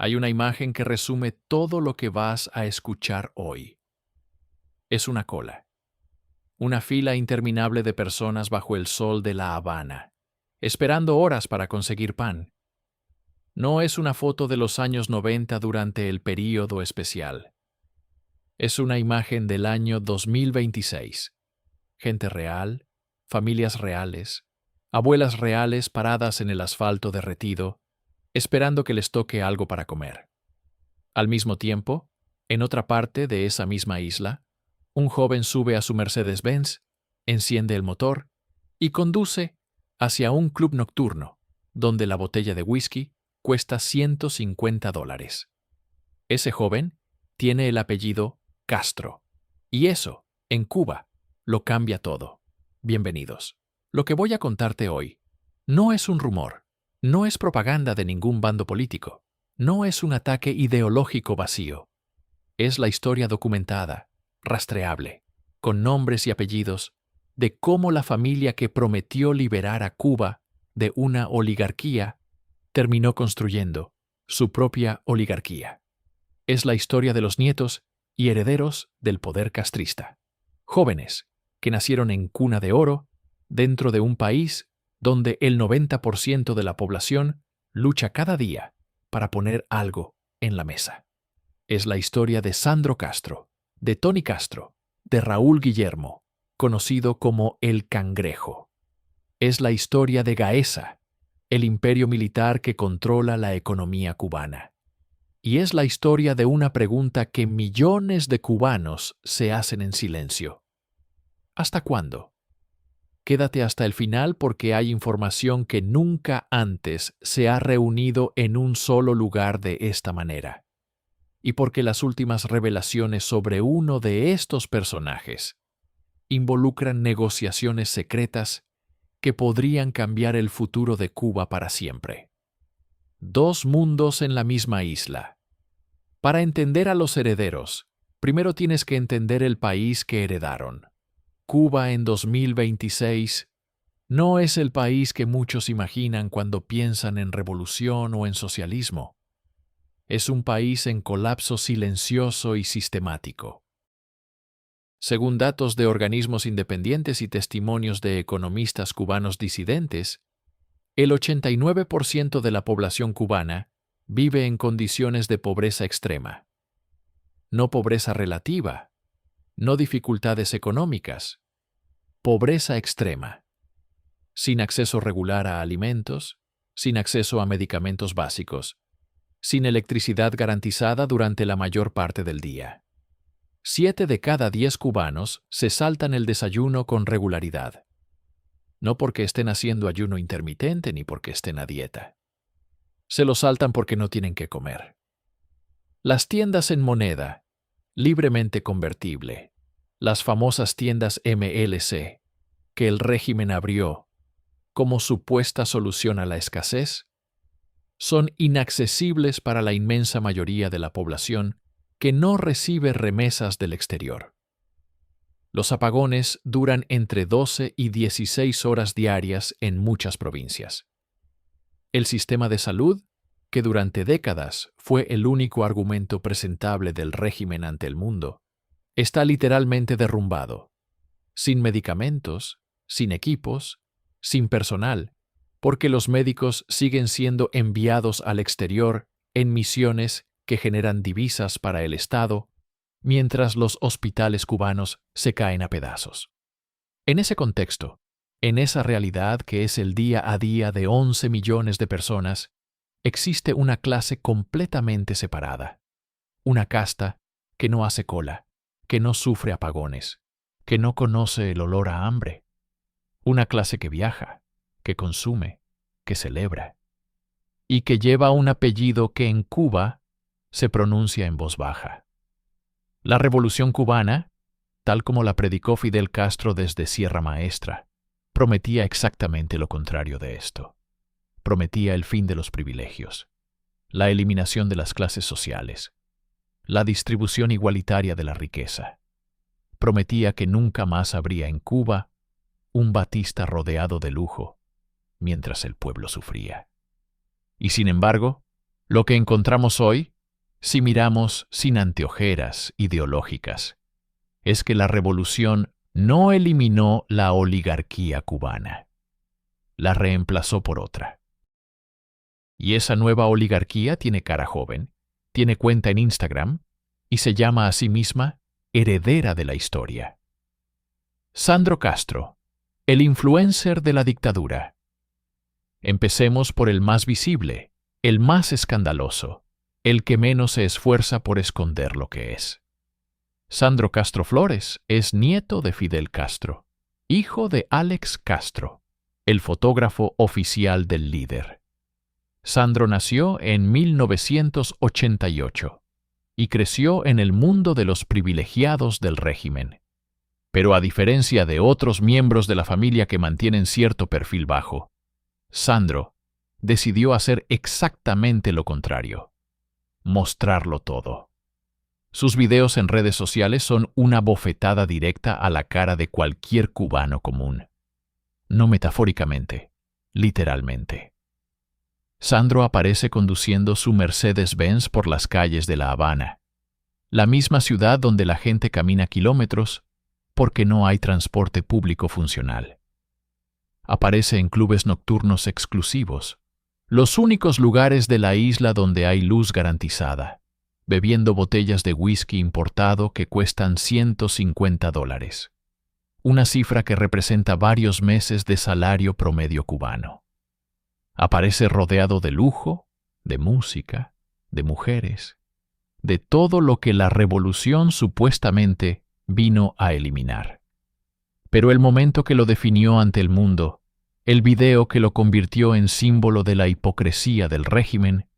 Hay una imagen que resume todo lo que vas a escuchar hoy. Es una cola. Una fila interminable de personas bajo el sol de La Habana, esperando horas para conseguir pan. No es una foto de los años 90 durante el período especial. Es una imagen del año 2026. Gente real, familias reales, abuelas reales paradas en el asfalto derretido, esperando que les toque algo para comer. Al mismo tiempo, en otra parte de esa misma isla, un joven sube a su Mercedes-Benz, enciende el motor y conduce hacia un club nocturno, donde la botella de whisky cuesta $150. Ese joven tiene el apellido Castro, y eso, en Cuba, lo cambia todo. Bienvenidos. Lo que voy a contarte hoy no es un rumor, no es propaganda de ningún bando político, no es un ataque ideológico vacío. Es la historia documentada, rastreable, con nombres y apellidos, de cómo la familia que prometió liberar a Cuba de una oligarquía terminó construyendo su propia oligarquía. Es la historia de los nietos y herederos del poder castrista. Jóvenes que nacieron en cuna de oro dentro de un país donde el 90% de la población lucha cada día para poner algo en la mesa. Es la historia de Sandro Castro, de Tony Castro, de Raúl Guillermo, conocido como el Cangrejo. Es la historia de Gaesa, el imperio militar que controla la economía cubana. Y es la historia de una pregunta que millones de cubanos se hacen en silencio. ¿Hasta cuándo? Quédate hasta el final porque hay información que nunca antes se ha reunido en un solo lugar de esta manera. Y porque las últimas revelaciones sobre uno de estos personajes involucran negociaciones secretas que podrían cambiar el futuro de Cuba para siempre. Dos mundos en la misma isla. Para entender a los herederos, primero tienes que entender el país que heredaron. Cuba en 2026 no es el país que muchos imaginan cuando piensan en revolución o en socialismo. Es un país en colapso silencioso y sistemático. Según datos de organismos independientes y testimonios de economistas cubanos disidentes, el 89% de la población cubana vive en condiciones de pobreza extrema. No pobreza relativa, no dificultades económicas, pobreza extrema. Sin acceso regular a alimentos, sin acceso a medicamentos básicos, sin electricidad garantizada durante la mayor parte del día. 7 de cada 10 cubanos se saltan el desayuno con regularidad. No porque estén haciendo ayuno intermitente ni porque estén a dieta. Se lo saltan porque no tienen que comer. Las tiendas en moneda, libremente convertible, las famosas tiendas MLC, que el régimen abrió como supuesta solución a la escasez, son inaccesibles para la inmensa mayoría de la población que no recibe remesas del exterior. Los apagones duran entre 12 y 16 horas diarias en muchas provincias. El sistema de salud, que durante décadas fue el único argumento presentable del régimen ante el mundo, está literalmente derrumbado, sin medicamentos, sin equipos, sin personal, porque los médicos siguen siendo enviados al exterior en misiones que generan divisas para el Estado, mientras los hospitales cubanos se caen a pedazos. En ese contexto, en esa realidad que es el día a día de 11 millones de personas, existe una clase completamente separada. Una casta que no hace cola, que no sufre apagones, que no conoce el olor a hambre. Una clase que viaja, que consume, que celebra, y que lleva un apellido que en Cuba se pronuncia en voz baja. La Revolución Cubana, tal como la predicó Fidel Castro desde Sierra Maestra, prometía exactamente lo contrario de esto. Prometía el fin de los privilegios, la eliminación de las clases sociales, la distribución igualitaria de la riqueza. Prometía que nunca más habría en Cuba un Batista rodeado de lujo, mientras el pueblo sufría. Y sin embargo, Lo que encontramos hoy, si miramos sin anteojeras ideológicas, es que la revolución no eliminó la oligarquía cubana, la reemplazó por otra. Y esa nueva oligarquía tiene cara joven, tiene cuenta en Instagram y se llama a sí misma heredera de la historia. Sandro Castro, el influencer de la dictadura. Empecemos por el más visible, el más escandaloso, el que menos se esfuerza por esconder lo que es. Sandro Castro Flores es nieto de Fidel Castro, hijo de Alex Castro, el fotógrafo oficial del líder. Sandro nació en 1988 y creció en el mundo de los privilegiados del régimen. Pero a diferencia de otros miembros de la familia que mantienen cierto perfil bajo, Sandro decidió hacer exactamente lo contrario: mostrarlo todo. Sus videos en redes sociales son una bofetada directa a la cara de cualquier cubano común. No metafóricamente, literalmente. Sandro aparece conduciendo su Mercedes-Benz por las calles de La Habana, la misma ciudad donde la gente camina kilómetros porque no hay transporte público funcional. Aparece en clubes nocturnos exclusivos, los únicos lugares de la isla donde hay luz garantizada, bebiendo botellas de whisky importado que cuestan $150, una cifra que representa varios meses de salario promedio cubano. Aparece rodeado de lujo, de música, de mujeres, de todo lo que la revolución supuestamente vino a eliminar. Pero el momento que lo definió ante el mundo, el video que lo convirtió en símbolo de la hipocresía del régimen,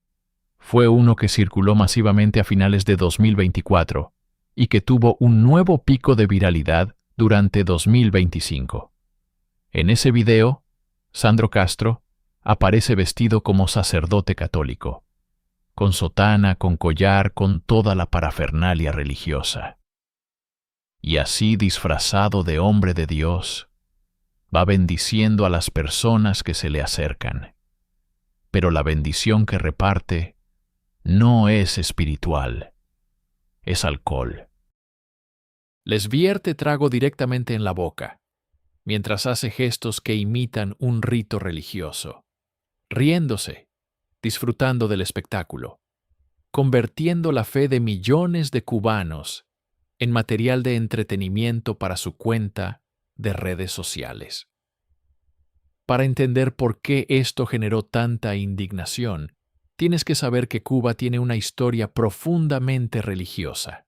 fue uno que circuló masivamente a finales de 2024 y que tuvo un nuevo pico de viralidad durante 2025. En ese video, Sandro Castro aparece vestido como sacerdote católico, con sotana, con collar, con toda la parafernalia religiosa. Y así, disfrazado de hombre de Dios, va bendiciendo a las personas que se le acercan. Pero la bendición que reparte no es espiritual, es alcohol. Les vierte trago directamente en la boca, mientras hace gestos que imitan un rito religioso, riéndose, disfrutando del espectáculo, convirtiendo la fe de millones de cubanos en material de entretenimiento para su cuenta de redes sociales. Para entender por qué esto generó tanta indignación, tienes que saber que Cuba tiene una historia profundamente religiosa.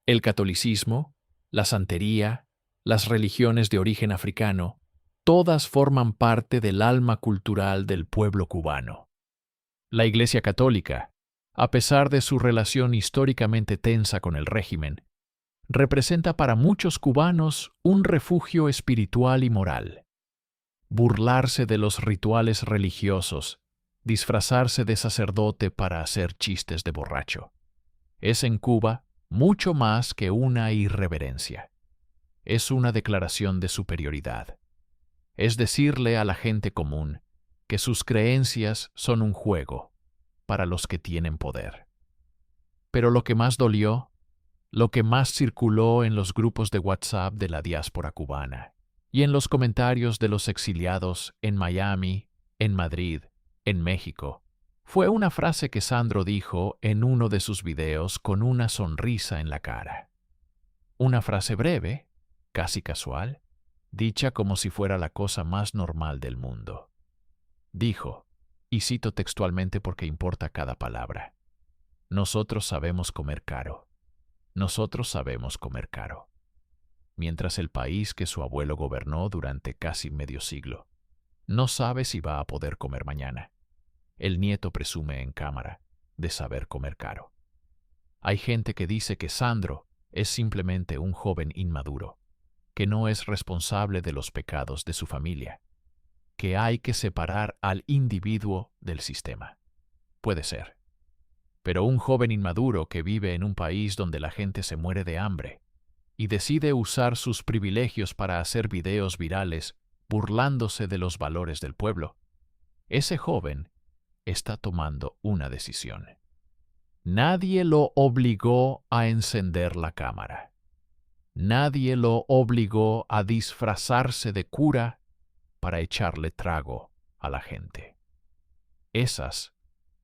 El catolicismo, la santería, las religiones de origen africano, todas forman parte del alma cultural del pueblo cubano. La Iglesia Católica, a pesar de su relación históricamente tensa con el régimen, representa para muchos cubanos un refugio espiritual y moral. Burlarse de los rituales religiosos, disfrazarse de sacerdote para hacer chistes de borracho, es en Cuba mucho más que una irreverencia. Es una declaración de superioridad. Es decirle a la gente común que sus creencias son un juego para los que tienen poder. Pero lo que más dolió, lo que más circuló en los grupos de WhatsApp de la diáspora cubana y en los comentarios de los exiliados en Miami, en Madrid, en México, fue una frase que Sandro dijo en uno de sus videos con una sonrisa en la cara. Una frase breve, casi casual, dicha como si fuera la cosa más normal del mundo. Dijo, y cito textualmente porque importa cada palabra: nosotros sabemos comer caro. Nosotros sabemos comer caro. Mientras el país que su abuelo gobernó durante casi medio siglo no sabe si va a poder comer mañana, el nieto presume en cámara de saber comer caro. Hay gente que dice que Sandro es simplemente un joven inmaduro, que no es responsable de los pecados de su familia, que hay que separar al individuo del sistema. Puede ser. Pero un joven inmaduro que vive en un país donde la gente se muere de hambre y decide usar sus privilegios para hacer videos virales burlándose de los valores del pueblo, ese joven está tomando una decisión. Nadie lo obligó a encender la cámara. Nadie lo obligó a disfrazarse de cura para echarle trago a la gente. Esas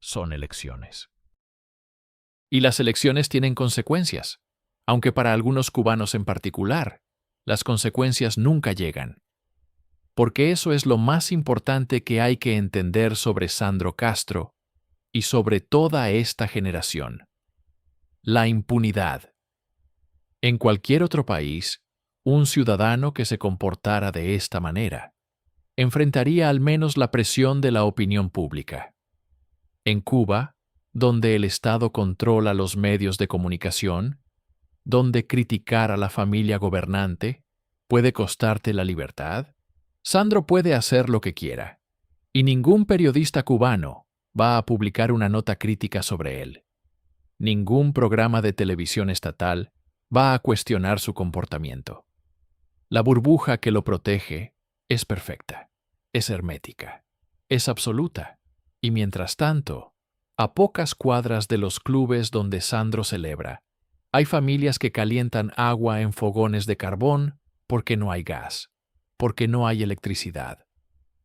son elecciones. Y las elecciones tienen consecuencias, aunque para algunos cubanos en particular, las consecuencias nunca llegan. Porque eso es lo más importante que hay que entender sobre Sandro Castro y sobre toda esta generación. La impunidad. En cualquier otro país, un ciudadano que se comportara de esta manera enfrentaría al menos la presión de la opinión pública. En Cuba, donde el Estado controla los medios de comunicación, donde criticar a la familia gobernante puede costarte la libertad, Sandro puede hacer lo que quiera, y ningún periodista cubano va a publicar una nota crítica sobre él. Ningún programa de televisión estatal va a cuestionar su comportamiento. La burbuja que lo protege es perfecta, es hermética, es absoluta, y mientras tanto, a pocas cuadras de los clubes donde Sandro celebra, hay familias que calientan agua en fogones de carbón porque no hay gas, porque no hay electricidad,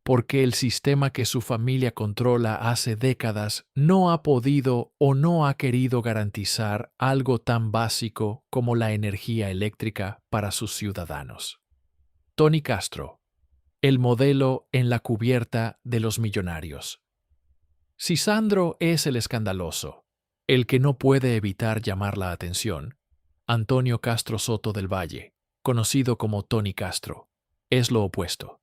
porque el sistema que su familia controla hace décadas no ha podido o no ha querido garantizar algo tan básico como la energía eléctrica para sus ciudadanos. Tony Castro, el modelo en la cubierta de los millonarios. Si Sandro es el escandaloso, el que no puede evitar llamar la atención, Antonio Castro Soto del Valle, conocido como Tony Castro, es lo opuesto.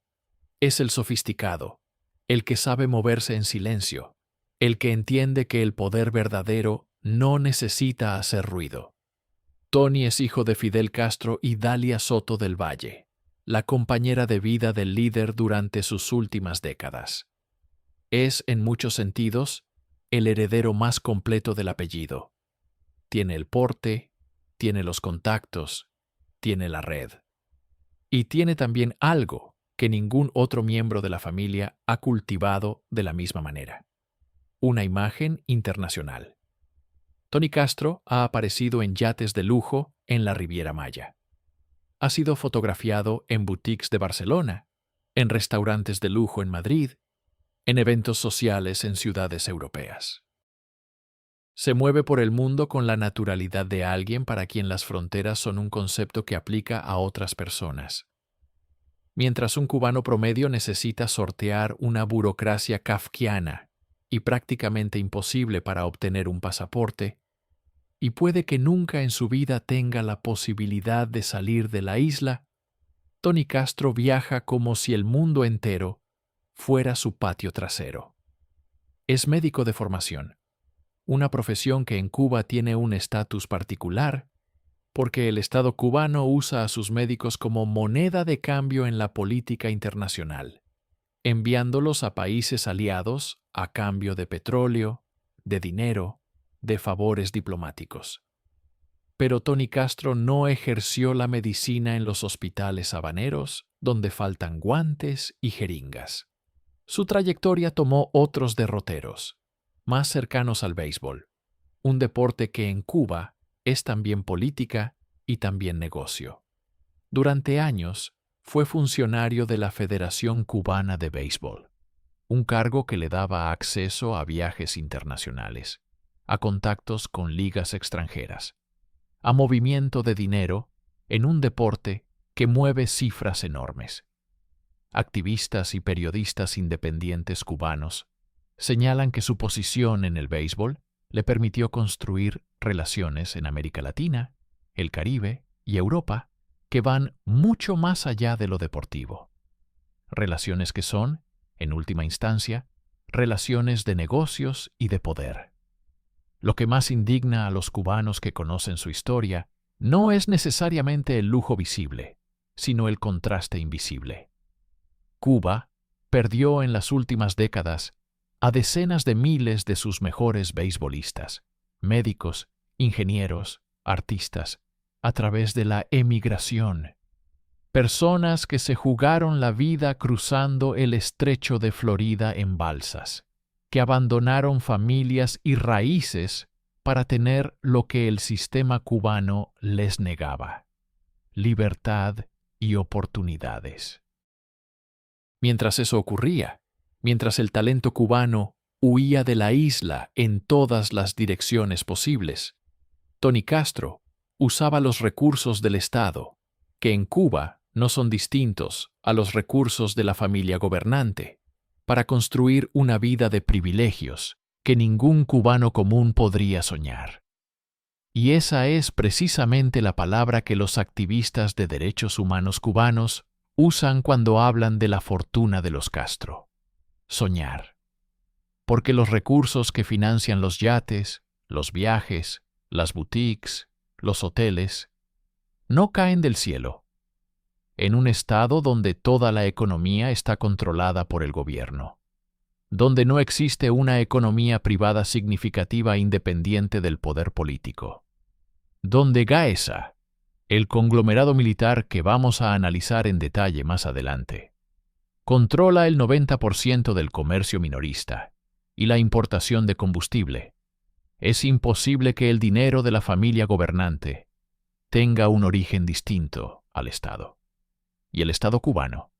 Es el sofisticado, el que sabe moverse en silencio, el que entiende que el poder verdadero no necesita hacer ruido. Tony es hijo de Fidel Castro y Dalia Soto del Valle, la compañera de vida del líder durante sus últimas décadas. Es, en muchos sentidos, el heredero más completo del apellido. Tiene el porte, tiene los contactos, tiene la red. Y tiene también algo que ningún otro miembro de la familia ha cultivado de la misma manera: una imagen internacional. Tony Castro ha aparecido en yates de lujo en la Riviera Maya. Ha sido fotografiado en boutiques de Barcelona, en restaurantes de lujo en Madrid, en eventos sociales en ciudades europeas. Se mueve por el mundo con la naturalidad de alguien para quien las fronteras son un concepto que aplica a otras personas. Mientras un cubano promedio necesita sortear una burocracia kafkiana y prácticamente imposible para obtener un pasaporte, y puede que nunca en su vida tenga la posibilidad de salir de la isla, Tony Castro viaja como si el mundo entero fuera su patio trasero. Es médico de formación, una profesión que en Cuba tiene un estatus particular, porque el Estado cubano usa a sus médicos como moneda de cambio en la política internacional, enviándolos a países aliados a cambio de petróleo, de dinero, de favores diplomáticos. Pero Tony Castro no ejerció la medicina en los hospitales habaneros, donde faltan guantes y jeringas. Su trayectoria tomó otros derroteros, más cercanos al béisbol, un deporte que en Cuba es también política y también negocio. Durante años fue funcionario de la Federación Cubana de Béisbol, un cargo que le daba acceso a viajes internacionales, a contactos con ligas extranjeras, a movimiento de dinero en un deporte que mueve cifras enormes. Activistas y periodistas independientes cubanos señalan que su posición en el béisbol le permitió construir relaciones en América Latina, el Caribe y Europa que van mucho más allá de lo deportivo. Relaciones que son, en última instancia, relaciones de negocios y de poder. Lo que más indigna a los cubanos que conocen su historia no es necesariamente el lujo visible, sino el contraste invisible. Cuba perdió en las últimas décadas a decenas de miles de sus mejores beisbolistas, médicos, ingenieros, artistas, a través de la emigración. Personas que se jugaron la vida cruzando el estrecho de Florida en balsas, que abandonaron familias y raíces para tener lo que el sistema cubano les negaba: libertad y oportunidades. Mientras eso ocurría, mientras el talento cubano huía de la isla en todas las direcciones posibles, Tony Castro usaba los recursos del Estado, que en Cuba no son distintos a los recursos de la familia gobernante, para construir una vida de privilegios que ningún cubano común podría soñar. Y esa es precisamente la palabra que los activistas de derechos humanos cubanos usan cuando hablan de la fortuna de los Castro: soñar. Porque los recursos que financian los yates, los viajes, las boutiques, los hoteles, no caen del cielo, en un estado donde toda la economía está controlada por el gobierno, donde no existe una economía privada significativa independiente del poder político, donde Gaesa, el conglomerado militar que vamos a analizar en detalle más adelante, controla el 90% del comercio minorista y la importación de combustible. Es imposible que el dinero de la familia gobernante tenga un origen distinto al Estado. Y el Estado cubano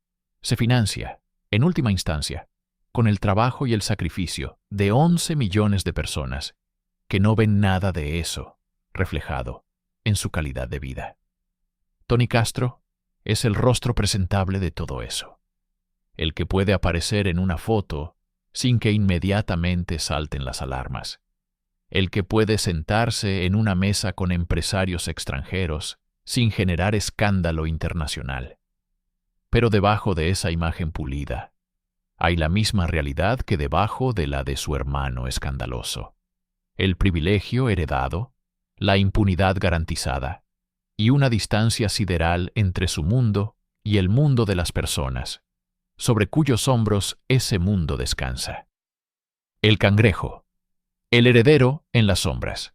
se financia, en última instancia, con el trabajo y el sacrificio de 11 millones de personas que no ven nada de eso reflejado en su calidad de vida. Tony Castro es el rostro presentable de todo eso, el que puede aparecer en una foto sin que inmediatamente salten las alarmas, el que puede sentarse en una mesa con empresarios extranjeros sin generar escándalo internacional. Pero debajo de esa imagen pulida, hay la misma realidad que debajo de la de su hermano escandaloso: el privilegio heredado, la impunidad garantizada y una distancia sideral entre su mundo y el mundo de las personas, sobre cuyos hombros ese mundo descansa. El cangrejo, el heredero en las sombras.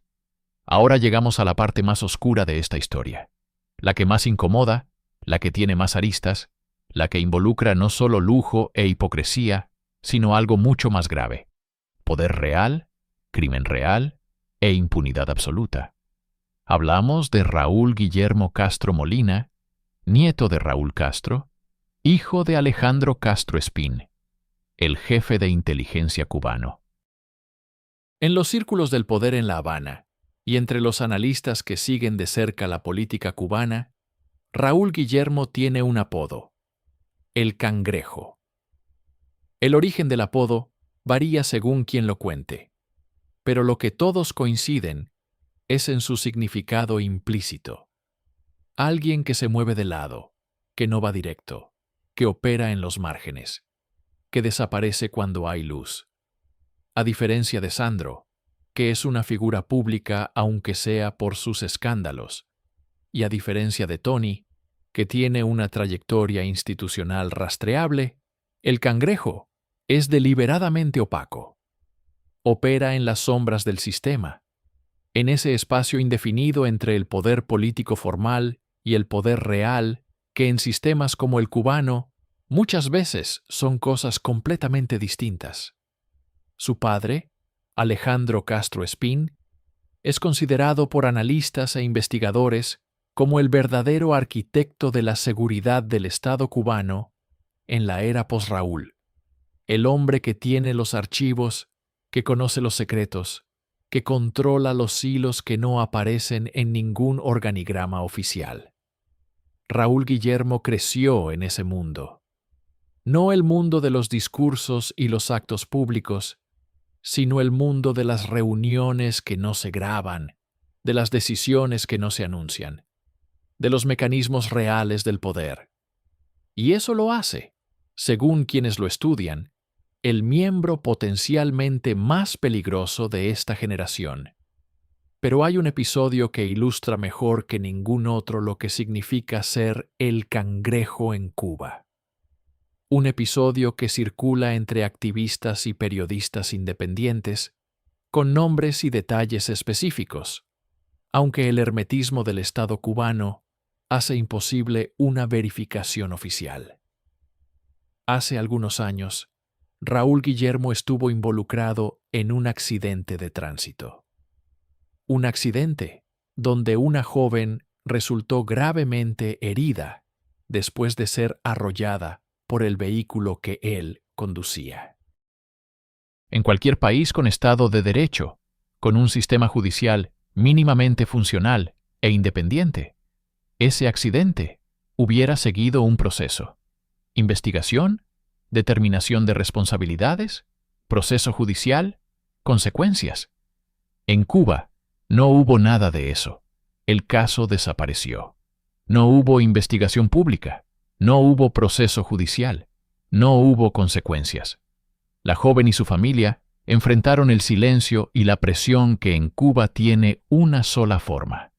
Ahora llegamos a la parte más oscura de esta historia, la que más incomoda, la que tiene más aristas, la que involucra no solo lujo e hipocresía, sino algo mucho más grave: poder real, crimen real e impunidad absoluta. Hablamos de Raúl Guillermo Castro Molina, nieto de Raúl Castro, hijo de Alejandro Castro Espín, el jefe de inteligencia cubano. En los círculos del poder en La Habana, y entre los analistas que siguen de cerca la política cubana, Raúl Guillermo tiene un apodo: el Cangrejo. El origen del apodo varía según quien lo cuente, pero lo que todos coinciden es en su significado implícito: alguien que se mueve de lado, que no va directo, que opera en los márgenes, que desaparece cuando hay luz. A diferencia de Sandro, que es una figura pública aunque sea por sus escándalos, y a diferencia de Tony, que tiene una trayectoria institucional rastreable, el Cangrejo es deliberadamente opaco. Opera en las sombras del sistema, en ese espacio indefinido entre el poder político formal y el poder real, que en sistemas como el cubano muchas veces son cosas completamente distintas. Su padre, Alejandro Castro Espín, es considerado por analistas e investigadores como el verdadero arquitecto de la seguridad del Estado cubano en la era post-Raúl, el hombre que tiene los archivos, que conoce los secretos, que controla los hilos que no aparecen en ningún organigrama oficial. Raúl Guillermo creció en ese mundo. No el mundo de los discursos y los actos públicos, sino el mundo de las reuniones que no se graban, de las decisiones que no se anuncian, de los mecanismos reales del poder. Y eso lo hace, según quienes lo estudian, el miembro potencialmente más peligroso de esta generación. Pero hay un episodio que ilustra mejor que ningún otro lo que significa ser el cangrejo en Cuba. Un episodio que circula entre activistas y periodistas independientes, con nombres y detalles específicos, aunque el hermetismo del Estado cubano hace imposible una verificación oficial. Hace algunos años, Raúl Guillermo estuvo involucrado en un accidente de tránsito. Un accidente donde una joven resultó gravemente herida después de ser arrollada por el vehículo que él conducía. En cualquier país con Estado de Derecho, con un sistema judicial mínimamente funcional e independiente, ese accidente hubiera seguido un proceso: investigación, determinación de responsabilidades, proceso judicial, consecuencias. En Cuba no hubo nada de eso. El caso desapareció. No hubo investigación pública, no hubo proceso judicial, no hubo consecuencias. La joven y su familia enfrentaron el silencio y la presión que en Cuba tiene una sola forma: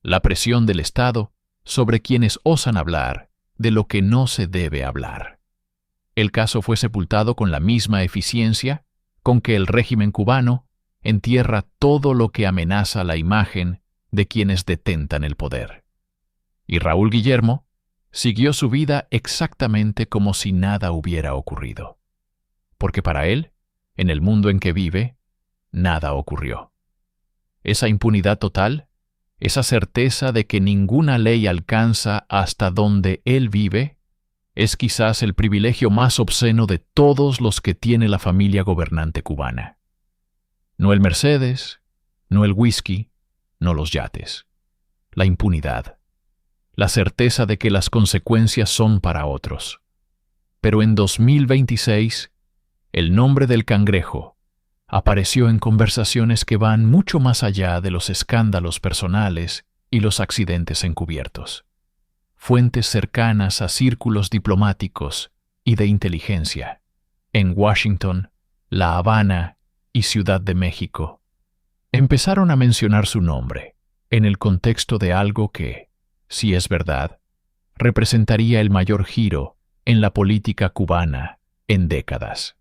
la presión del Estado sobre quienes osan hablar de lo que no se debe hablar. El caso fue sepultado con la misma eficiencia con que el régimen cubano entierra todo lo que amenaza la imagen de quienes detentan el poder. Y Raúl Guillermo siguió su vida exactamente como si nada hubiera ocurrido. Porque para él, en el mundo en que vive, nada ocurrió. Esa impunidad total, esa certeza de que ninguna ley alcanza hasta donde él vive, es quizás el privilegio más obsceno de todos los que tiene la familia gobernante cubana. No el Mercedes, no el whisky, no los yates. La impunidad. La certeza de que las consecuencias son para otros. Pero en 2026, el nombre del Cangrejo apareció en conversaciones que van mucho más allá de los escándalos personales y los accidentes encubiertos. Fuentes cercanas a círculos diplomáticos y de inteligencia, en Washington, La Habana y Ciudad de México, empezaron a mencionar su nombre en el contexto de algo que, si es verdad, representaría el mayor giro en la política cubana en décadas.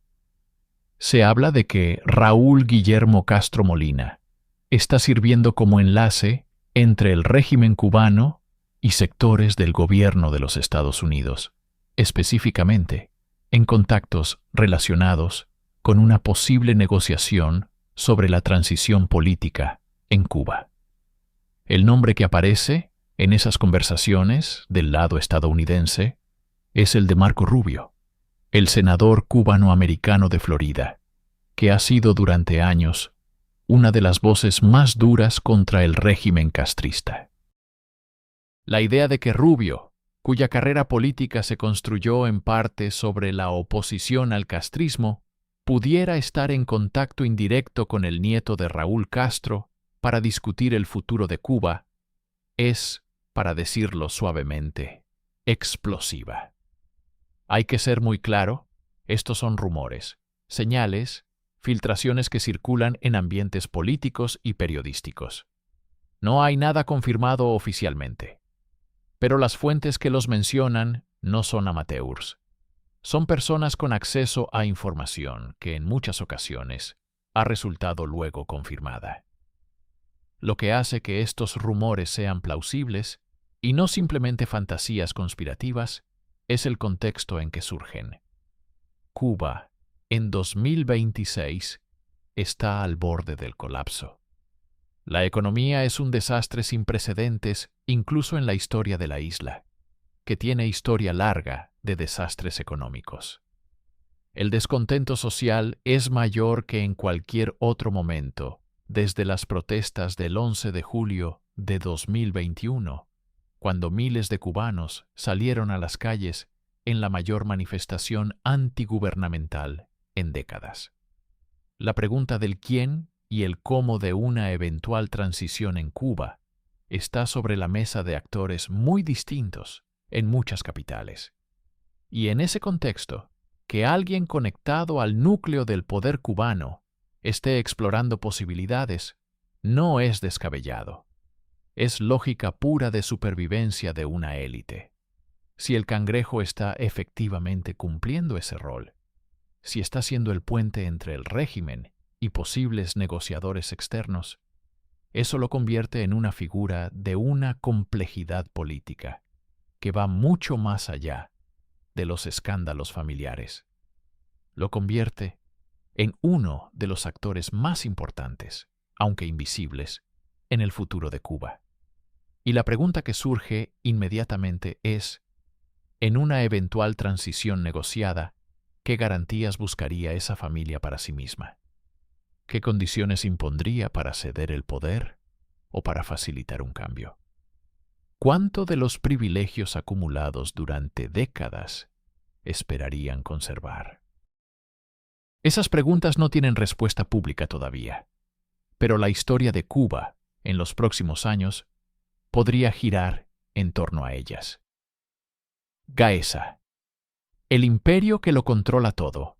Se habla de que Raúl Guillermo Castro Molina está sirviendo como enlace entre el régimen cubano y sectores del gobierno de los Estados Unidos, específicamente en contactos relacionados con una posible negociación sobre la transición política en Cuba. El nombre que aparece en esas conversaciones del lado estadounidense es el de Marco Rubio, el senador cubano-americano de Florida, que ha sido durante años una de las voces más duras contra el régimen castrista. La idea de que Rubio, cuya carrera política se construyó en parte sobre la oposición al castrismo, pudiera estar en contacto indirecto con el nieto de Raúl Castro para discutir el futuro de Cuba, es, para decirlo suavemente, explosiva. Hay que ser muy claro, estos son rumores, señales, filtraciones que circulan en ambientes políticos y periodísticos. No hay nada confirmado oficialmente. Pero las fuentes que los mencionan no son amateurs. Son personas con acceso a información que en muchas ocasiones ha resultado luego confirmada. Lo que hace que estos rumores sean plausibles y no simplemente fantasías conspirativas es el contexto en que surgen. Cuba, en 2026, está al borde del colapso. La economía es un desastre sin precedentes incluso en la historia de la isla, que tiene historia larga de desastres económicos. El descontento social es mayor que en cualquier otro momento desde las protestas del 11 de julio de 2021, cuando miles de cubanos salieron a las calles en la mayor manifestación antigubernamental en décadas. La pregunta del quién y el cómo de una eventual transición en Cuba está sobre la mesa de actores muy distintos en muchas capitales. Y en ese contexto, que alguien conectado al núcleo del poder cubano esté explorando posibilidades no es descabellado. Es lógica pura de supervivencia de una élite. Si el Cangrejo está efectivamente cumpliendo ese rol, si está siendo el puente entre el régimen y posibles negociadores externos, eso lo convierte en una figura de una complejidad política que va mucho más allá de los escándalos familiares. lo convierte en uno de los actores más importantes, aunque invisibles, en el futuro de Cuba. Y la pregunta que surge inmediatamente es, en una eventual transición negociada, ¿qué garantías buscaría esa familia para sí misma? ¿Qué condiciones impondría para ceder el poder o para facilitar un cambio? ¿Cuánto de los privilegios acumulados durante décadas esperarían conservar? Esas preguntas no tienen respuesta pública todavía, pero la historia de Cuba en los próximos años podría girar en torno a ellas. Gaesa, el imperio que lo controla todo.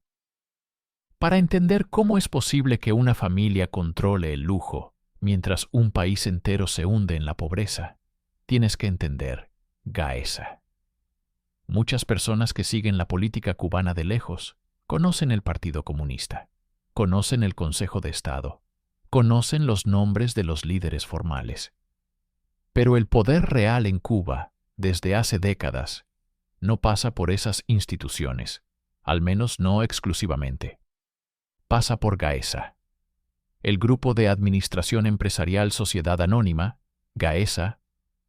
Para entender cómo es posible que una familia controle el lujo mientras un país entero se hunde en la pobreza, tienes que entender Gaesa. Muchas personas que siguen la política cubana de lejos conocen el Partido Comunista, conocen el Consejo de Estado, conocen los nombres de los líderes formales. Pero el poder real en Cuba, desde hace décadas, no pasa por esas instituciones, al menos no exclusivamente. Pasa por Gaesa. El Grupo de Administración Empresarial Sociedad Anónima, Gaesa,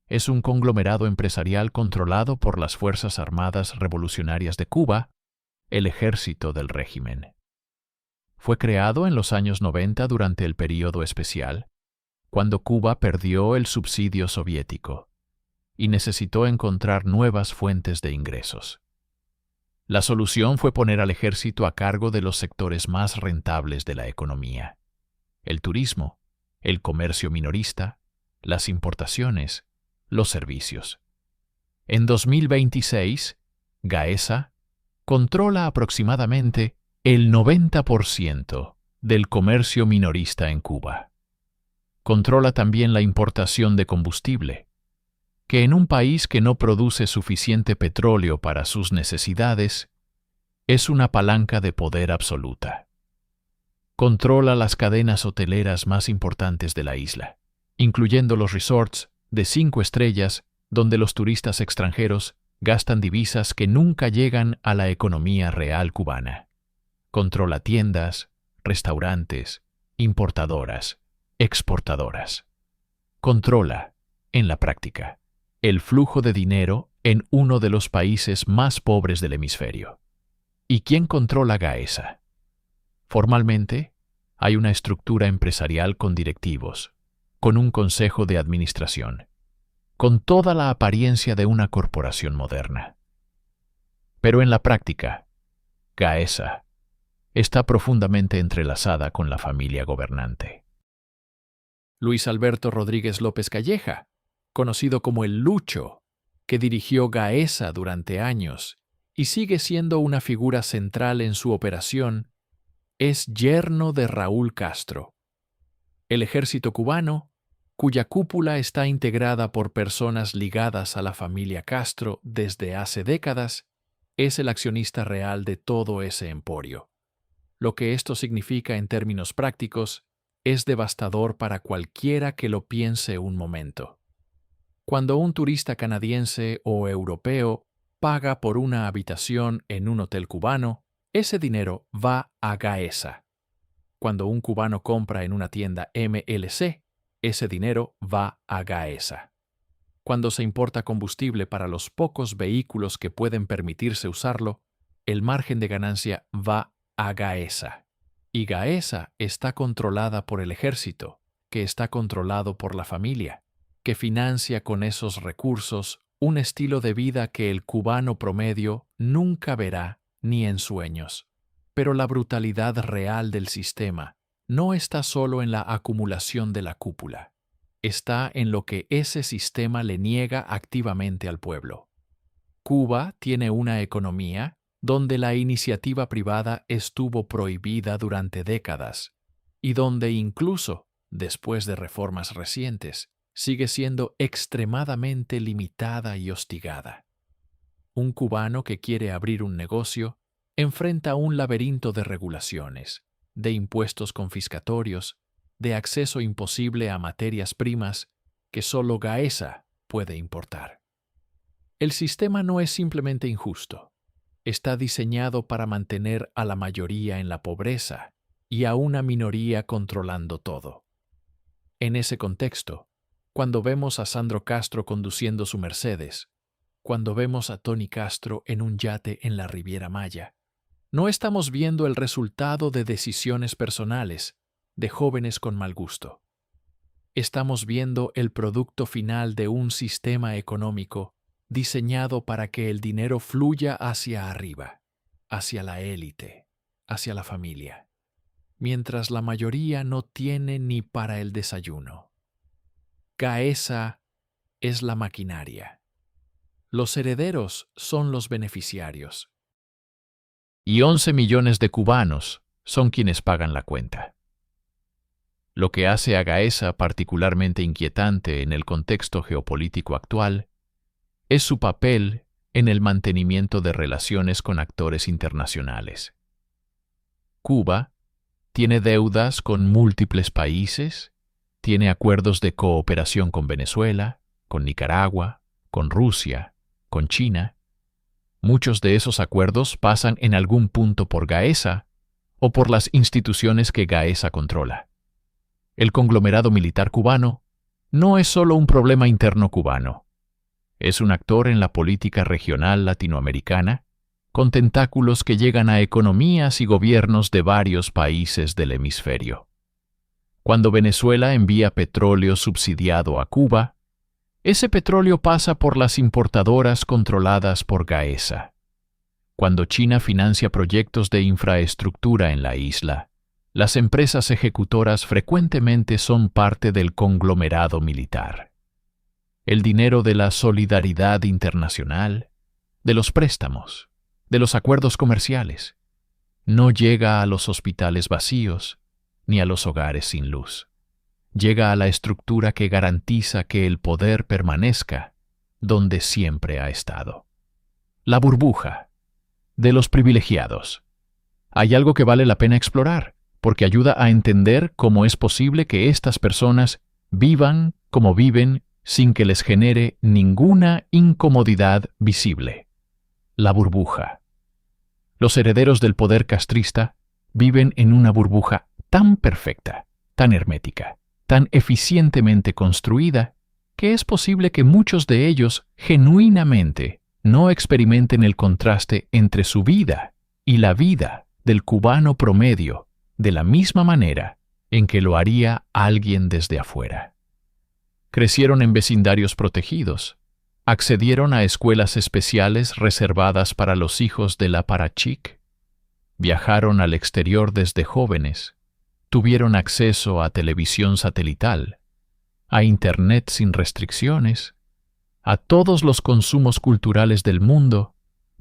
es un conglomerado empresarial controlado por las Fuerzas Armadas Revolucionarias de Cuba, el ejército del régimen. Fue creado en los años 90 durante el período especial, cuando Cuba perdió el subsidio soviético y necesitó encontrar nuevas fuentes de ingresos. La solución fue poner al ejército a cargo de los sectores más rentables de la economía: el turismo, el comercio minorista, las importaciones, los servicios. En 2026, Gaesa controla aproximadamente el 90% del comercio minorista en Cuba. Controla también la importación de combustible, que en un país que no produce suficiente petróleo para sus necesidades, es una palanca de poder absoluta. Controla las cadenas hoteleras más importantes de la isla, incluyendo los resorts de 5 estrellas donde los turistas extranjeros gastan divisas que nunca llegan a la economía real cubana. Controla tiendas, restaurantes, importadoras, exportadoras. Controla, en la práctica, el flujo de dinero en uno de los países más pobres del hemisferio. ¿Y quién controla Gaesa? Formalmente, hay una estructura empresarial con directivos, con un consejo de administración, con toda la apariencia de una corporación moderna. Pero en la práctica, Gaesa está profundamente entrelazada con la familia gobernante. Luis Alberto Rodríguez López Calleja, conocido como el Lucho, que dirigió Gaesa durante años y sigue siendo una figura central en su operación, es yerno de Raúl Castro. El ejército cubano, cuya cúpula está integrada por personas ligadas a la familia Castro desde hace décadas, es el accionista real de todo ese emporio. Lo que esto significa en términos prácticos es devastador para cualquiera que lo piense un momento. Cuando un turista canadiense o europeo paga por una habitación en un hotel cubano, ese dinero va a Gaesa. Cuando un cubano compra en una tienda MLC, ese dinero va a Gaesa. Cuando se importa combustible para los pocos vehículos que pueden permitirse usarlo, el margen de ganancia va a Gaesa. Y Gaesa está controlada por el ejército, que está controlado por la familia, que financia con esos recursos un estilo de vida que el cubano promedio nunca verá ni en sueños. Pero la brutalidad real del sistema no está solo en la acumulación de la cúpula. Está en lo que ese sistema le niega activamente al pueblo. Cuba tiene una economía donde la iniciativa privada estuvo prohibida durante décadas y donde incluso, después de reformas recientes, sigue siendo extremadamente limitada y hostigada. Un cubano que quiere abrir un negocio enfrenta un laberinto de regulaciones, de impuestos confiscatorios, de acceso imposible a materias primas que solo Gaesa puede importar. El sistema no es simplemente injusto, está diseñado para mantener a la mayoría en la pobreza y a una minoría controlando todo. En ese contexto, cuando vemos a Sandro Castro conduciendo su Mercedes, cuando vemos a Tony Castro en un yate en la Riviera Maya, no estamos viendo el resultado de decisiones personales de jóvenes con mal gusto. Estamos viendo el producto final de un sistema económico diseñado para que el dinero fluya hacia arriba, hacia la élite, hacia la familia, mientras la mayoría no tiene ni para el desayuno. Gaesa es la maquinaria. Los herederos son los beneficiarios. Y 11 millones de cubanos son quienes pagan la cuenta. Lo que hace a Gaesa particularmente inquietante en el contexto geopolítico actual es su papel en el mantenimiento de relaciones con actores internacionales. Cuba tiene deudas con múltiples países, tiene acuerdos de cooperación con Venezuela, con Nicaragua, con Rusia, con China. Muchos de esos acuerdos pasan en algún punto por Gaesa o por las instituciones que Gaesa controla. El conglomerado militar cubano no es solo un problema interno cubano. Es un actor en la política regional latinoamericana, con tentáculos que llegan a economías y gobiernos de varios países del hemisferio. Cuando Venezuela envía petróleo subsidiado a Cuba, ese petróleo pasa por las importadoras controladas por Gaesa. Cuando China financia proyectos de infraestructura en la isla, las empresas ejecutoras frecuentemente son parte del conglomerado militar. El dinero de la solidaridad internacional, de los préstamos, de los acuerdos comerciales, no llega a los hospitales vacíos ni a los hogares sin luz. Llega a la estructura que garantiza que el poder permanezca donde siempre ha estado. La burbuja de los privilegiados. Hay algo que vale la pena explorar, porque ayuda a entender cómo es posible que estas personas vivan como viven sin que les genere ninguna incomodidad visible. La burbuja. Los herederos del poder castrista viven en una burbuja tan perfecta, tan hermética, tan eficientemente construida, que es posible que muchos de ellos genuinamente no experimenten el contraste entre su vida y la vida del cubano promedio de la misma manera en que lo haría alguien desde afuera. Crecieron en vecindarios protegidos, accedieron a escuelas especiales reservadas para los hijos del aparachic, viajaron al exterior desde jóvenes, tuvieron acceso a televisión satelital, a Internet sin restricciones, a todos los consumos culturales del mundo,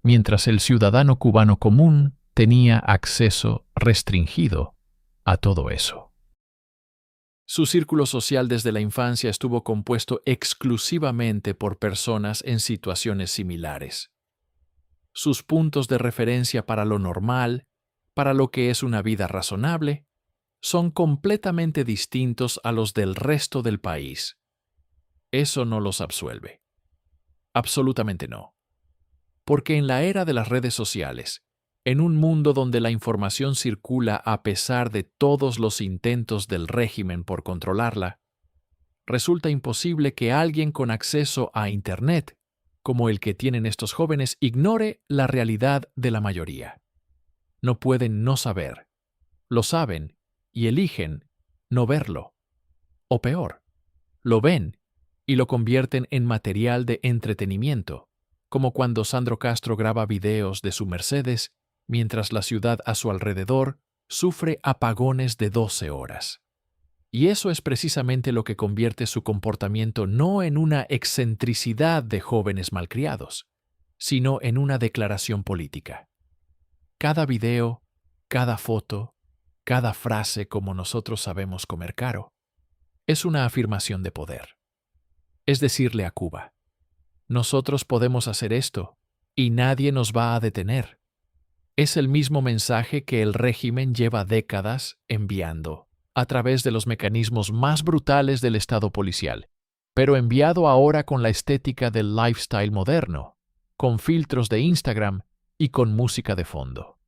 mientras el ciudadano cubano común tenía acceso restringido a todo eso. Su círculo social desde la infancia estuvo compuesto exclusivamente por personas en situaciones similares. Sus puntos de referencia para lo normal, para lo que es una vida razonable, son completamente distintos a los del resto del país. Eso no los absuelve. Absolutamente no. Porque en la era de las redes sociales, en un mundo donde la información circula a pesar de todos los intentos del régimen por controlarla, resulta imposible que alguien con acceso a Internet, como el que tienen estos jóvenes, ignore la realidad de la mayoría. No pueden no saber. Lo saben y eligen no verlo. O peor, lo ven y lo convierten en material de entretenimiento, como cuando Sandro Castro graba videos de su Mercedes mientras la ciudad a su alrededor sufre apagones de 12 horas. Y eso es precisamente lo que convierte su comportamiento no en una excentricidad de jóvenes malcriados, sino en una declaración política. Cada video, cada foto, cada frase como nosotros sabemos comer caro, es una afirmación de poder. Es decirle a Cuba, nosotros podemos hacer esto y nadie nos va a detener. Es el mismo mensaje que el régimen lleva décadas enviando a través de los mecanismos más brutales del Estado policial, pero enviado ahora con la estética del lifestyle moderno, con filtros de Instagram y con música de fondo.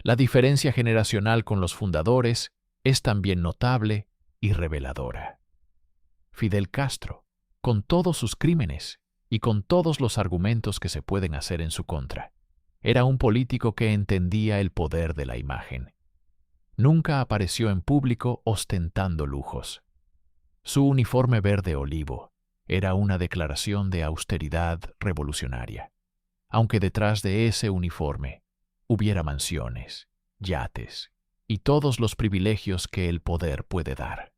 La diferencia generacional con los fundadores es también notable y reveladora. Fidel Castro, con todos sus crímenes y con todos los argumentos que se pueden hacer en su contra, era un político que entendía el poder de la imagen. Nunca apareció en público ostentando lujos. Su uniforme verde olivo era una declaración de austeridad revolucionaria, aunque detrás de ese uniforme hubiera mansiones, yates y todos los privilegios que el poder puede dar.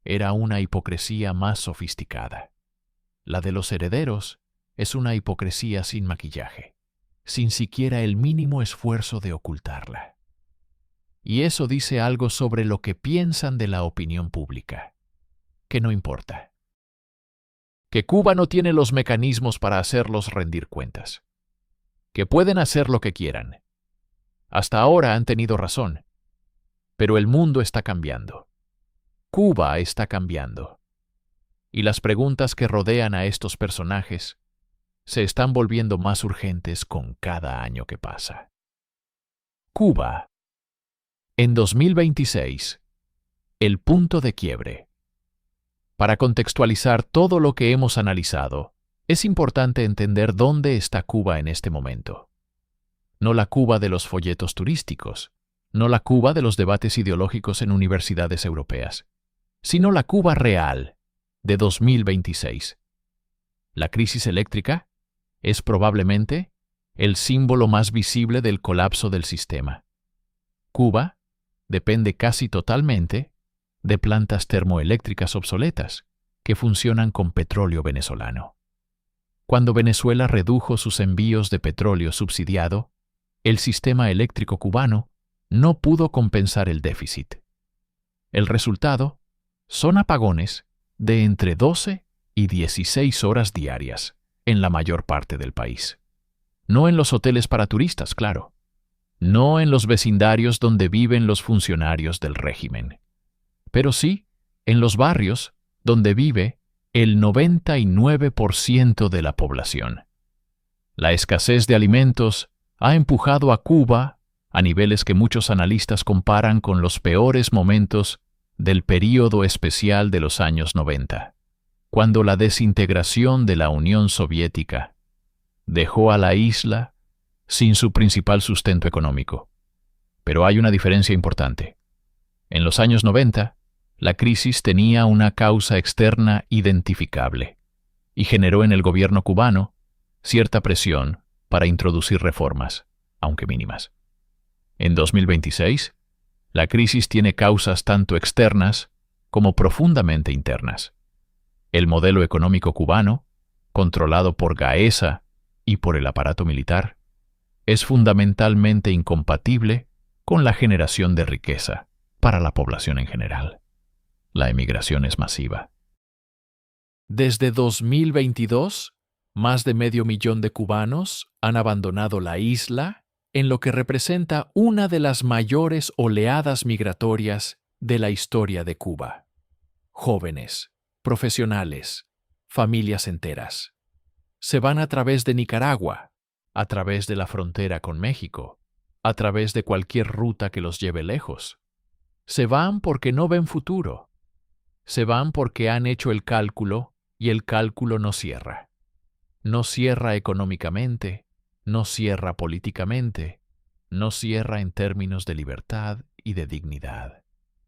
Era una hipocresía más sofisticada. La de los herederos es una hipocresía sin maquillaje, sin siquiera el mínimo esfuerzo de ocultarla. Y eso dice algo sobre lo que piensan de la opinión pública, que no importa. Que Cuba no tiene los mecanismos para hacerlos rendir cuentas. Que pueden hacer lo que quieran. Hasta ahora han tenido razón. Pero el mundo está cambiando. Cuba está cambiando. Y las preguntas que rodean a estos personajes se están volviendo más urgentes con cada año que pasa. Cuba. En 2026, el punto de quiebre. Para contextualizar todo lo que hemos analizado, es importante entender dónde está Cuba en este momento. No la Cuba de los folletos turísticos, no la Cuba de los debates ideológicos en universidades europeas, sino la Cuba real de 2026. La crisis eléctrica es probablemente el símbolo más visible del colapso del sistema. Cuba depende casi totalmente de plantas termoeléctricas obsoletas que funcionan con petróleo venezolano. Cuando Venezuela redujo sus envíos de petróleo subsidiado, el sistema eléctrico cubano no pudo compensar el déficit. El resultado son apagones de entre 12 y 16 horas diarias en la mayor parte del país. No en los hoteles para turistas, claro. No en los vecindarios donde viven los funcionarios del régimen. Pero sí en los barrios donde vive el 99% de la población. La escasez de alimentos ha empujado a Cuba a niveles que muchos analistas comparan con los peores momentos del período especial de los años 90, cuando la desintegración de la Unión Soviética dejó a la isla sin su principal sustento económico. Pero hay una diferencia importante. En los años 90, la crisis tenía una causa externa identificable y generó en el gobierno cubano cierta presión para introducir reformas, aunque mínimas. En 2026, la crisis tiene causas tanto externas como profundamente internas. El modelo económico cubano, controlado por Gaesa y por el aparato militar, es fundamentalmente incompatible con la generación de riqueza para la población en general. La emigración es masiva. Desde 2022, más de 500,000 de cubanos han abandonado la isla, en lo que representa una de las mayores oleadas migratorias de la historia de Cuba. Jóvenes, profesionales, familias enteras. Se van a través de Nicaragua, a través de la frontera con México, a través de cualquier ruta que los lleve lejos. Se van porque no ven futuro. Se van porque han hecho el cálculo y el cálculo no cierra. No cierra económicamente, no cierra políticamente, no cierra en términos de libertad y de dignidad.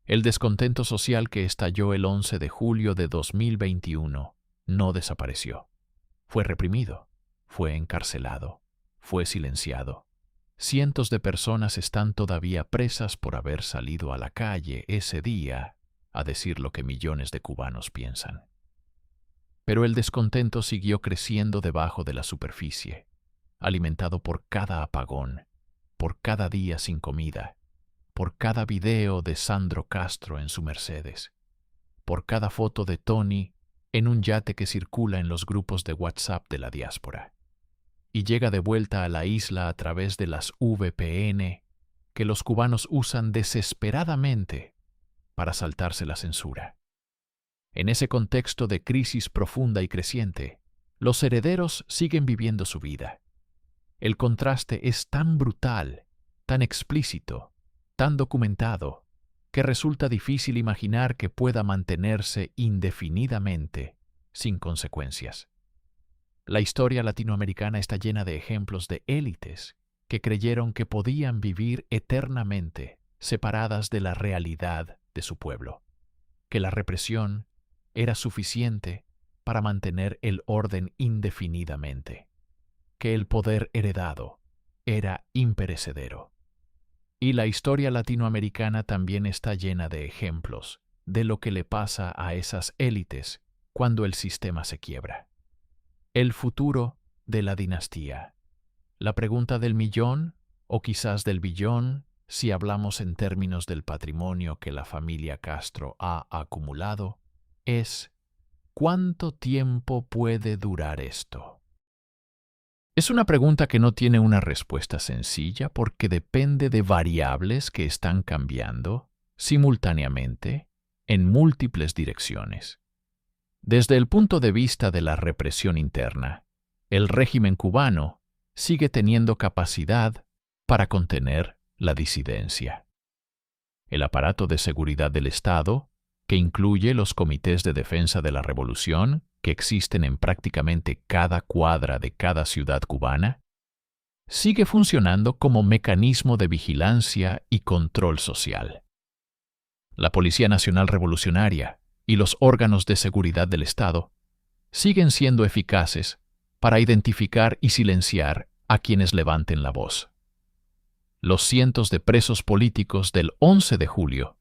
El descontento social que estalló el 11 de julio de 2021 no desapareció. Fue reprimido, fue encarcelado, fue silenciado. Cientos de personas están todavía presas por haber salido a la calle ese día a decir lo que millones de cubanos piensan. Pero el descontento siguió creciendo debajo de la superficie, alimentado por cada apagón, por cada día sin comida, por cada video de Sandro Castro en su Mercedes, por cada foto de Tony en un yate que circula en los grupos de WhatsApp de la diáspora, y llega de vuelta a la isla a través de las VPN que los cubanos usan desesperadamente para saltarse la censura. En ese contexto de crisis profunda y creciente, los herederos siguen viviendo su vida. El contraste es tan brutal, tan explícito, tan documentado, que resulta difícil imaginar que pueda mantenerse indefinidamente sin consecuencias. La historia latinoamericana está llena de ejemplos de élites que creyeron que podían vivir eternamente separadas de la realidad de su pueblo, que la represión era suficiente para mantener el orden indefinidamente, que el poder heredado era imperecedero. Y la historia latinoamericana también está llena de ejemplos de lo que le pasa a esas élites cuando el sistema se quiebra. El futuro de la dinastía. La pregunta del millón, o quizás del billón, si hablamos en términos del patrimonio que la familia Castro ha acumulado, es ¿cuánto tiempo puede durar esto? Es una pregunta que no tiene una respuesta sencilla porque depende de variables que están cambiando simultáneamente en múltiples direcciones. Desde el punto de vista de la represión interna, el régimen cubano sigue teniendo capacidad para contener la disidencia. El aparato de seguridad del Estado, que incluye los comités de defensa de la revolución, que existen en prácticamente cada cuadra de cada ciudad cubana, sigue funcionando como mecanismo de vigilancia y control social. La Policía Nacional Revolucionaria y los órganos de seguridad del Estado siguen siendo eficaces para identificar y silenciar a quienes levanten la voz. Los cientos de presos políticos del 11 de julio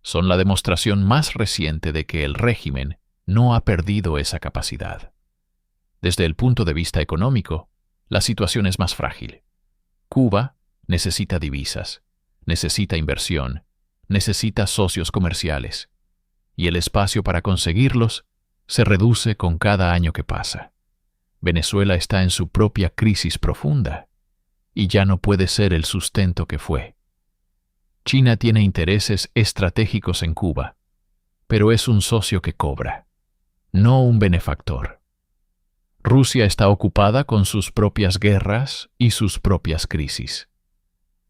son la demostración más reciente de que el régimen no ha perdido esa capacidad. Desde el punto de vista económico, la situación es más frágil. Cuba necesita divisas, necesita inversión, necesita socios comerciales, y el espacio para conseguirlos se reduce con cada año que pasa. Venezuela está en su propia crisis profunda y ya no puede ser el sustento que fue. China tiene intereses estratégicos en Cuba, pero es un socio que cobra, no un benefactor. Rusia está ocupada con sus propias guerras y sus propias crisis.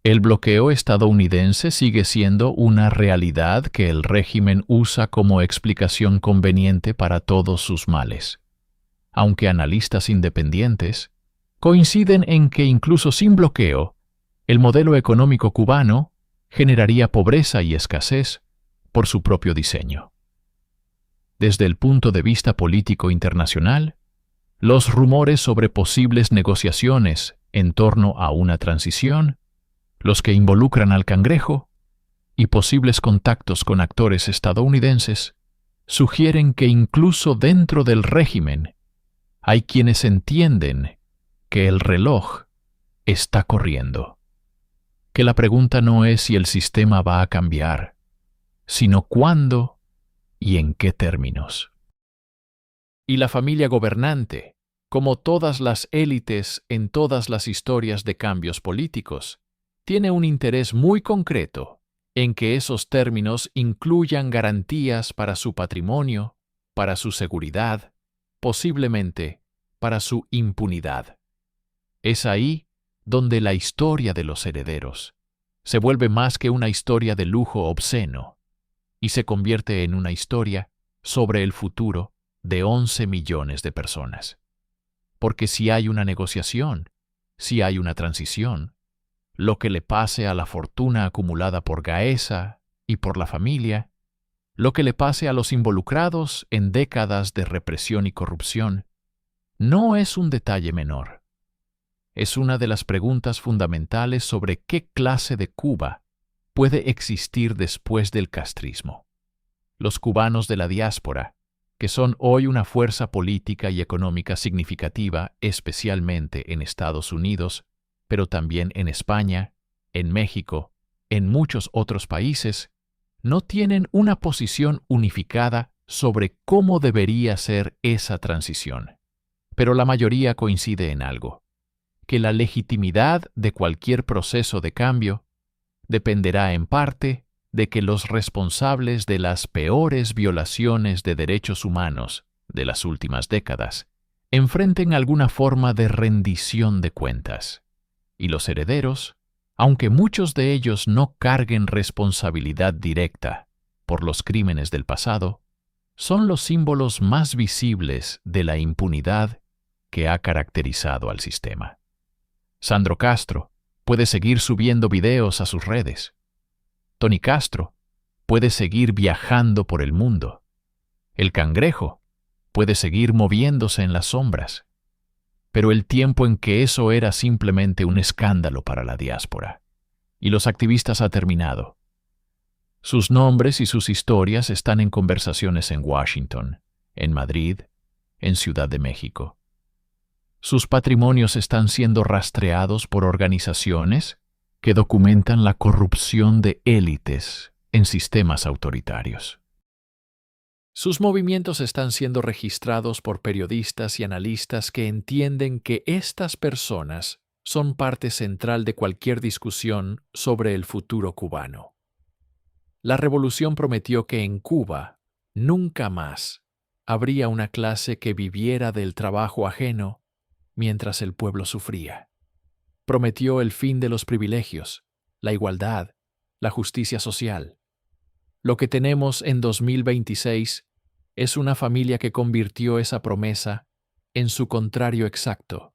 El bloqueo estadounidense sigue siendo una realidad que el régimen usa como explicación conveniente para todos sus males, aunque analistas independientes coinciden en que incluso sin bloqueo, el modelo económico cubano generaría pobreza y escasez por su propio diseño. Desde el punto de vista político internacional, los rumores sobre posibles negociaciones en torno a una transición, los que involucran al Cangrejo y posibles contactos con actores estadounidenses, sugieren que incluso dentro del régimen hay quienes entienden que el reloj está corriendo, que la pregunta no es si el sistema va a cambiar, sino cuándo y en qué términos. Y la familia gobernante, como todas las élites en todas las historias de cambios políticos, tiene un interés muy concreto en que esos términos incluyan garantías para su patrimonio, para su seguridad, posiblemente para su impunidad. Es ahí donde la historia de los herederos se vuelve más que una historia de lujo obsceno y se convierte en una historia sobre el futuro de 11 millones de personas. Porque si hay una negociación, si hay una transición, lo que le pase a la fortuna acumulada por Gaesa y por la familia, lo que le pase a los involucrados en décadas de represión y corrupción, no es un detalle menor. Es una de las preguntas fundamentales sobre qué clase de Cuba puede existir después del castrismo. Los cubanos de la diáspora, que son hoy una fuerza política y económica significativa, especialmente en Estados Unidos, pero también en España, en México, en muchos otros países, no tienen una posición unificada sobre cómo debería ser esa transición. Pero la mayoría coincide en algo, que la legitimidad de cualquier proceso de cambio dependerá en parte de que los responsables de las peores violaciones de derechos humanos de las últimas décadas enfrenten alguna forma de rendición de cuentas. Y los herederos, aunque muchos de ellos no carguen responsabilidad directa por los crímenes del pasado, son los símbolos más visibles de la impunidad que ha caracterizado al sistema. Sandro Castro puede seguir subiendo videos a sus redes. Tony Castro puede seguir viajando por el mundo. El Cangrejo puede seguir moviéndose en las sombras. Pero el tiempo en que eso era simplemente un escándalo para la diáspora y los activistas ha terminado. Sus nombres y sus historias están en conversaciones en Washington, en Madrid, en Ciudad de México. Sus patrimonios están siendo rastreados por organizaciones que documentan la corrupción de élites en sistemas autoritarios. Sus movimientos están siendo registrados por periodistas y analistas que entienden que estas personas son parte central de cualquier discusión sobre el futuro cubano. La revolución prometió que en Cuba nunca más habría una clase que viviera del trabajo ajeno mientras el pueblo sufría. Prometió el fin de los privilegios, la igualdad, la justicia social. Lo que tenemos en 2026 es una familia que convirtió esa promesa en su contrario exacto,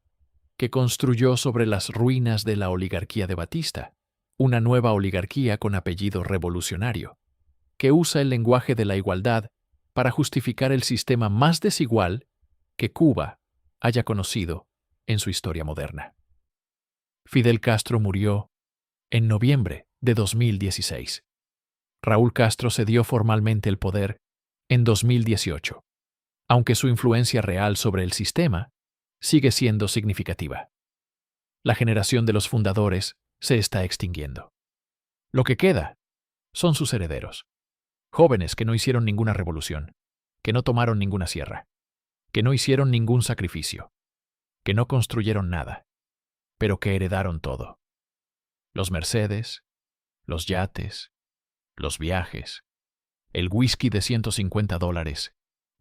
que construyó sobre las ruinas de la oligarquía de Batista, una nueva oligarquía con apellido revolucionario, que usa el lenguaje de la igualdad para justificar el sistema más desigual que Cuba haya conocido en su historia moderna. Fidel Castro murió en noviembre de 2016. Raúl Castro cedió formalmente el poder en 2018, aunque su influencia real sobre el sistema sigue siendo significativa. La generación de los fundadores se está extinguiendo. Lo que queda son sus herederos, jóvenes que no hicieron ninguna revolución, que no tomaron ninguna sierra, que no hicieron ningún sacrificio, que no construyeron nada, pero que heredaron todo. Los Mercedes, los yates, los viajes, el whisky de $150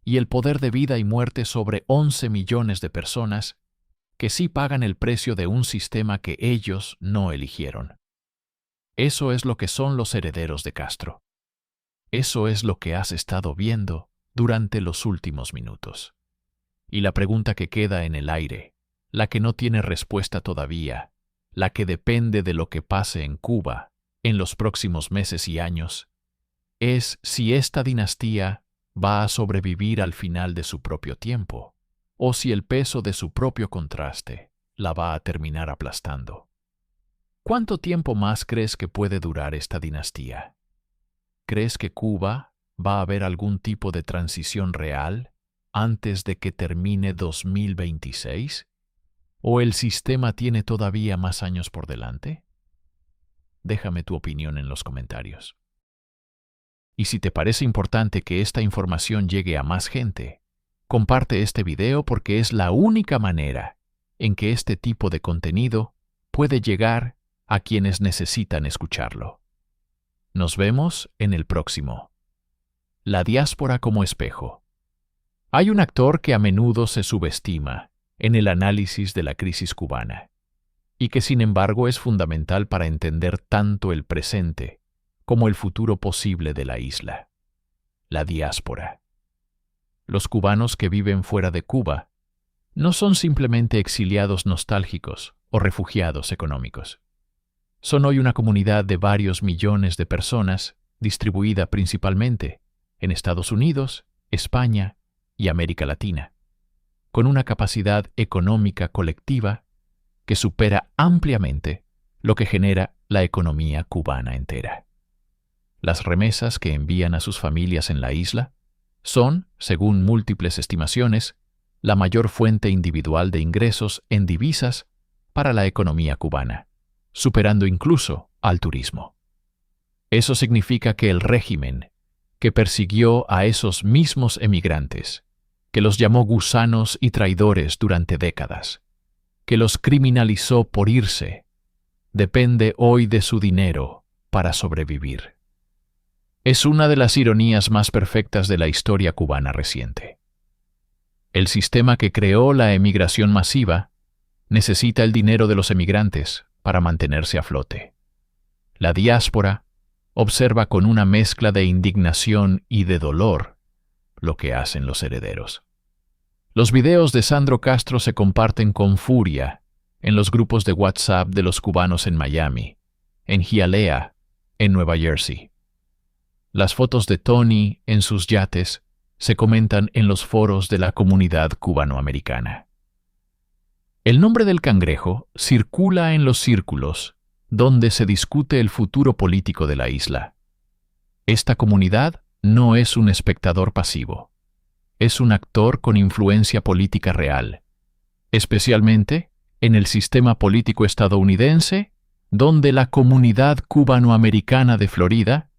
y el poder de vida y muerte sobre 11 millones de personas que sí pagan el precio de un sistema que ellos no eligieron. Eso es lo que son los herederos de Castro. Eso es lo que has estado viendo durante los últimos minutos. Y la pregunta que queda en el aire, la que no tiene respuesta todavía, la que depende de lo que pase en Cuba en los próximos meses y años, es si esta dinastía va a sobrevivir al final de su propio tiempo, o si el peso de su propio contraste la va a terminar aplastando. ¿Cuánto tiempo más crees que puede durar esta dinastía? ¿Crees que Cuba va a haber algún tipo de transición real antes de que termine 2026? ¿O el sistema tiene todavía más años por delante? Déjame tu opinión en los comentarios. Y si te parece importante que esta información llegue a más gente, comparte este video porque es la única manera en que este tipo de contenido puede llegar a quienes necesitan escucharlo. Nos vemos en el próximo. La diáspora como espejo. Hay un actor que a menudo se subestima en el análisis de la crisis cubana, y que sin embargo es fundamental para entender tanto el presente como el futuro posible de la isla: la diáspora. Los cubanos que viven fuera de Cuba no son simplemente exiliados nostálgicos o refugiados económicos. Son hoy una comunidad de varios millones de personas distribuida principalmente en Estados Unidos, España y América Latina, con una capacidad económica colectiva que supera ampliamente lo que genera la economía cubana entera. Las remesas que envían a sus familias en la isla son, según múltiples estimaciones, la mayor fuente individual de ingresos en divisas para la economía cubana, superando incluso al turismo. Eso significa que el régimen que persiguió a esos mismos emigrantes, que los llamó gusanos y traidores durante décadas, que los criminalizó por irse, depende hoy de su dinero para sobrevivir. Es una de las ironías más perfectas de la historia cubana reciente. El sistema que creó la emigración masiva necesita el dinero de los emigrantes para mantenerse a flote. La diáspora observa con una mezcla de indignación y de dolor lo que hacen los herederos. Los videos de Sandro Castro se comparten con furia en los grupos de WhatsApp de los cubanos en Miami, en Hialeah, en Nueva Jersey. Las fotos de Tony en sus yates se comentan en los foros de la comunidad cubanoamericana. El nombre del cangrejo circula en los círculos donde se discute el futuro político de la isla. Esta comunidad no es un espectador pasivo, es un actor con influencia política real, especialmente en el sistema político estadounidense, donde la comunidad cubanoamericana de Florida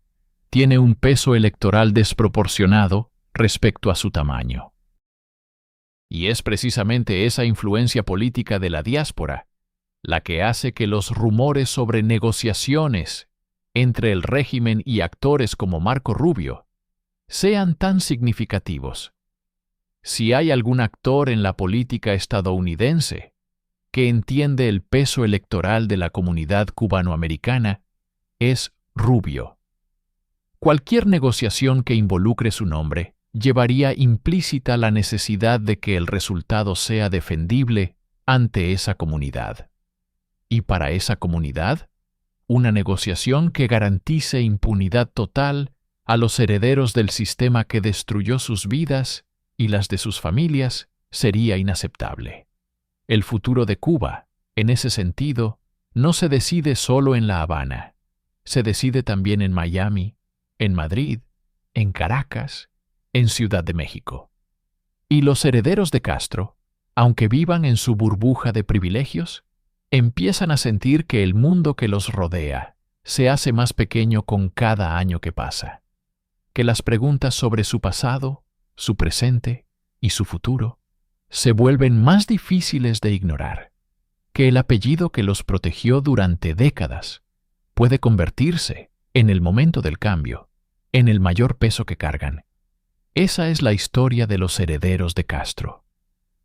tiene un peso electoral desproporcionado respecto a su tamaño. Y es precisamente esa influencia política de la diáspora la que hace que los rumores sobre negociaciones entre el régimen y actores como Marco Rubio sean tan significativos. Si hay algún actor en la política estadounidense que entiende el peso electoral de la comunidad cubanoamericana, es Rubio. Cualquier negociación que involucre su nombre llevaría implícita la necesidad de que el resultado sea defendible ante esa comunidad. Y para esa comunidad, una negociación que garantice impunidad total a los herederos del sistema que destruyó sus vidas y las de sus familias sería inaceptable. El futuro de Cuba, en ese sentido, no se decide solo en La Habana, se decide también en Miami, en Madrid, en Caracas, en Ciudad de México. Y los herederos de Castro, aunque vivan en su burbuja de privilegios, empiezan a sentir que el mundo que los rodea se hace más pequeño con cada año que pasa, que las preguntas sobre su pasado, su presente y su futuro se vuelven más difíciles de ignorar, que el apellido que los protegió durante décadas puede convertirse, en el momento del cambio, en el mayor peso que cargan. Esa es la historia de los herederos de Castro.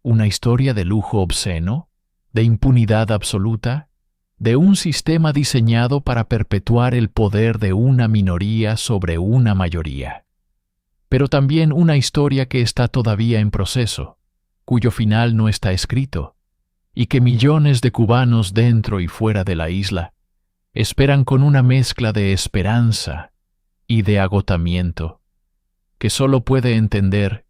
Una historia de lujo obsceno, de impunidad absoluta, de un sistema diseñado para perpetuar el poder de una minoría sobre una mayoría. Pero también una historia que está todavía en proceso, cuyo final no está escrito, y que millones de cubanos dentro y fuera de la isla esperan con una mezcla de esperanza y de agotamiento, que solo puede entender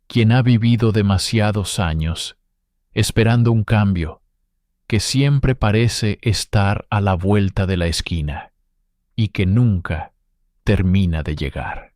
quien ha vivido demasiados años esperando un cambio que siempre parece estar a la vuelta de la esquina y que nunca termina de llegar.